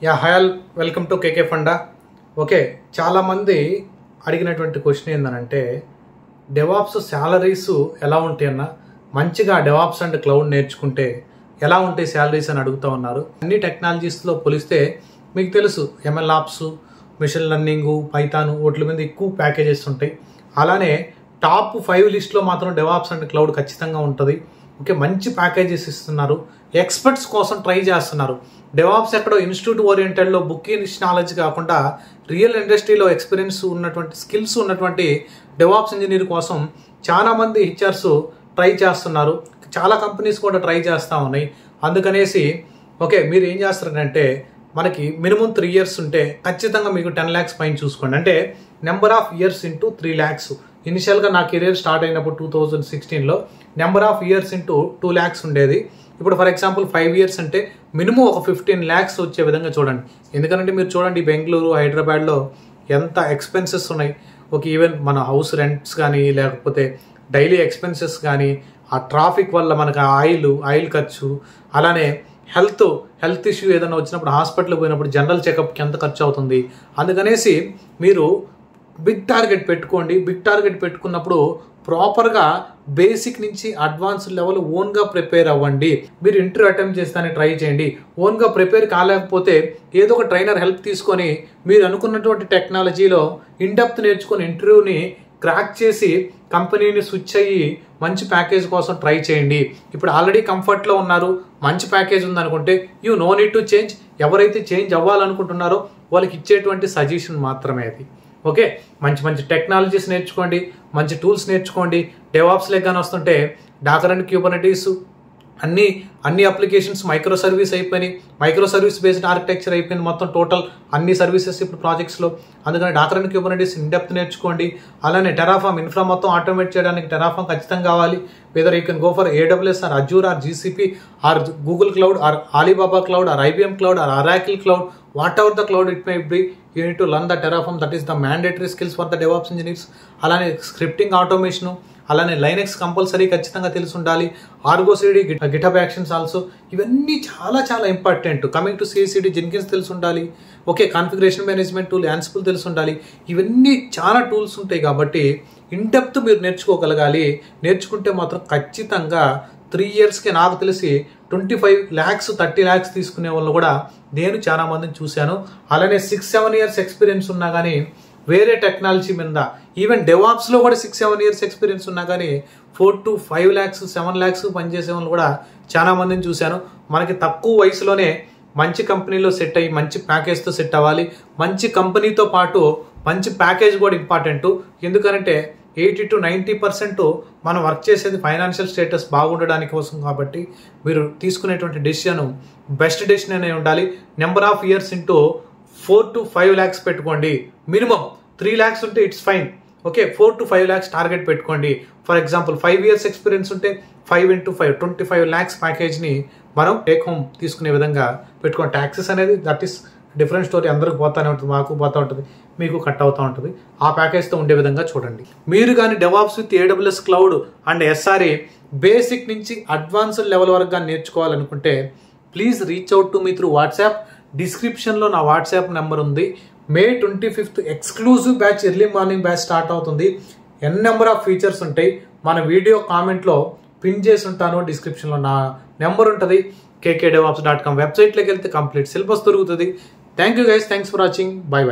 Hi all, welcome to KK funda. Okay, చాలామంది అడిగినటువంటి question ఏంటంటే డెవాప్స్ శాలరీస్ ఎలా ఉంటాయన్నా, మంచిగా డెవాప్స్ అండ్ క్లౌడ్ నేర్చుకుంటే ఎలా ఉంటాయి శాలరీస్ అని అడుగుతూ ఉన్నారు. అన్ని టెక్నాలజీస్లో పోలిస్తే మీకు తెలుసు ML ops, machine learning, python వాటి మీద ఎక్కువ ప్యాకేజెస్ ఉంటాయి. అలానే టాప్ 5 లిస్ట్లో మాత్రం డెవాప్స్ అండ్ క్లౌడ్ ఖచ్చితంగా ఉంటుంది. ఓకే, మంచి ప్యాకేజెస్ ఇస్తున్నారు, ఎక్స్పర్ట్స్ కోసం ట్రై చేస్తున్నారు. డెవాప్స్ ఎక్కడో ఇన్స్టిట్యూట్ ఓరియంటెడ్లో బుక్ నాలెడ్జ్ కాకుండా రియల్ ఇండస్ట్రీలో ఎక్స్పీరియన్స్ ఉన్నటువంటి స్కిల్స్ ఉన్నటువంటి డెవాప్స్ ఇంజనీర్ కోసం చాలామంది హెచ్ఆర్స్ ట్రై చేస్తున్నారు. చాలా కంపెనీస్ కూడా ట్రై చేస్తూ ఉన్నాయి. అందుకనేసి ఓకే, మీరు ఏం చేస్తారంటే మనకి మినిమం 3 years ఉంటే ఖచ్చితంగా మీకు 10 lakhs పైన చూసుకోండి. అంటే number of years into 3 lakhs. ఇనిషియల్గా నా కెరీర్ స్టార్ట్ అయినప్పుడు 2016లో number of years into 2 lakhs ఉండేది. ఇప్పుడు ఫర్ ఎగ్జాంపుల్ 5 years అంటే మినిమం ఒక 15 lakhs వచ్చే విధంగా చూడండి. ఎందుకంటే మీరు చూడండి బెంగళూరు, హైదరాబాద్లో ఎంత ఎక్స్పెన్సెస్ ఉన్నాయి. ఒక ఈవెన్ మన హౌస్ రెంట్స్ కానీ, లేకపోతే డైలీ ఎక్స్పెన్సెస్ కానీ, ఆ ట్రాఫిక్ వల్ల మనకు ఆయిల్ ఖర్చు, అలానే హెల్త్ ఇష్యూ ఏదైనా వచ్చినప్పుడు హాస్పిటల్కి పోయినప్పుడు జనరల్ చెకప్కి ఎంత ఖర్చు అవుతుంది. అందుకనేసి మీరు బిగ్ టార్గెట్ పెట్టుకోండి. బిగ్ టార్గెట్ పెట్టుకున్నప్పుడు ప్రాపర్గా బేసిక్ నుంచి అడ్వాన్స్ లెవెల్ ఓన్గా ప్రిపేర్ అవ్వండి. మీరు ఇంటర్వ్యూ అటెంప్ట్ చేస్తానికి ట్రై చేయండి. ఓన్గా ప్రిపేర్ కాలేకపోతే ఏదో ఒక ట్రైనర్ హెల్ప్ తీసుకొని మీరు అనుకున్నటువంటి టెక్నాలజీలో ఇన్డెప్త్ నేర్చుకొని ఇంటర్వ్యూని క్రాక్ చేసి కంపెనీని స్విచ్ అయ్యి మంచి ప్యాకేజ్ కోసం ట్రై చేయండి. ఇప్పుడు ఆల్రెడీ కంఫర్ట్లో ఉన్నారు, మంచి ప్యాకేజ్ ఉందనుకుంటే you know need to change. ఎవరైతే చేంజ్ అవ్వాలనుకుంటున్నారో వాళ్ళకి ఇచ్చేటువంటి సజెషన్ మాత్రమే అది. ఓకే, మంచి టెక్నాలజీస్ నేర్చుకోండి, మంచి టూల్స్ నేర్చుకోండి. డెవాప్స్ లెగ్గానే వస్తుంటే డాకర్ అండ్ క్యూబర్నెటీస్ అన్ని అప్లికేషన్స్ మైక్రో సర్వీస్ అయిపోయినాయి. మైక్రో సర్వీస్ బేస్డ్ ఆర్కిటెక్చర్ అయిపోయింది మొత్తం టోటల్ అన్ని సర్వీసెస్ ఇప్పుడు ప్రాజెక్ట్స్లో. అందుకని డాకర్ అండ్ క్యూబర్నెటీస్ ఇన్డెప్త్ నేర్చుకోండి. అలానే టెరాఫామ్ ఇన్ఫ్రా మొత్తం ఆటోమేట్ చేయడానికి టెరాఫామ్ ఖచ్చితంగా కావాలి. Whether you can go for AWS or Azure or GCP or Google cloud or Alibaba cloud or IBM cloud or Oracle cloud, whatever the cloud it may be, you need to learn the Terraform. That is the mandatory skills for the DevOps engineers. అలానే scripting automation, అలానే Linux compulsory ఖచ్చితంగా తెలిసి ఉండాలి. Argo CD, GitHub actions also, ఇవన్నీ చాలా important. Coming to CI/CD, Jenkins తెలిసి ఉండాలి. Okay, configuration management tool Ansible తెలిసి ఉండాలి. ఇవన్నీ చాలా టూల్స్ ఉంటాయి కాబట్టి ఇన్డెప్త్ మీరు నేర్చుకోగలగాలి. నేర్చుకుంటే మాత్రం ఖచ్చితంగా 3 yearsకి నాకు తెలిసి 25 lakhs 30 lakhs తీసుకునే వాళ్ళు కూడా నేను చాలా మందిని చూశాను. అలానే 6-7 years ఎక్స్పీరియన్స్ ఉన్నా కానీ వేరే టెక్నాలజీ మీద, ఈవెన్ డెవాప్స్లో కూడా 6-7 years ఎక్స్పీరియన్స్ ఉన్నా కానీ 4 to 5 lakhs 7 lakhs పనిచేసే వాళ్ళు కూడా చాలా మందిని చూశాను. మనకి తక్కువ వయసులోనే మంచి కంపెనీలో సెట్ అయ్యి మంచి ప్యాకేజ్తో సెట్ అవ్వాలి. మంచి కంపెనీతో పాటు మంచి ప్యాకేజ్ కూడా ఇంపార్టెంట్. ఎందుకంటే 80 to 90% మనం వర్క్ చేసేది ఫైనాన్షియల్ స్టేటస్ బాగుండడానికి కోసం. కాబట్టి మీరు తీసుకునేటువంటి డెసిషన్ బెస్ట్ డెసిషన్ అనే ఉండాలి. Number of years into 4 to 5 lakhs పెట్టుకోండి. మినిమం 3 lakhs ఉంటే it's fine. Okay, 4 to 5 lakhs target పెట్టుకోండి. ఫర్ ఎగ్జాంపుల్ 5 years ఎక్స్పీరియన్స్ ఉంటే 5 into 5 25 lakhs ప్యాకేజ్ని మనం టేక్ హోమ్ తీసుకునే విధంగా పెట్టుకోండి. ట్యాక్సెస్ అనేది దట్ ఈస్ డిఫరెంట్ స్టోరీ. అందరికి పోతానే ఉంటుంది, మాకు పోతూ ఉంటుంది, మీకు కట్ అవుతూ ఉంటుంది. ఆ ప్యాకేజ్తో ఉండే విధంగా చూడండి. మీరు కానీ devops with AWS cloud and SRE basic నుంచి అడ్వాన్స్డ్ లెవెల్ వరకు కానీ నేర్చుకోవాలనుకుంటే please reach out to me through WhatsApp. డిస్క్రిప్షన్లో నా వాట్సాప్ నెంబర్ ఉంది. May 25th exclusive batch, early morning batch start అవుతుంది. నెంబర్ ఆఫ్ ఫీచర్స్ ఉంటాయి. మన వీడియో కామెంట్లో పిన్ చేసి ఉంటాను. డిస్క్రిప్షన్లో నా నెంబర్ ఉంటుంది. KKDevOps.com వెబ్సైట్లోకి వెళ్తే కంప్లీట్ సిలబస్ దొరుకుతుంది. Thank you guys, thanks for watching. By.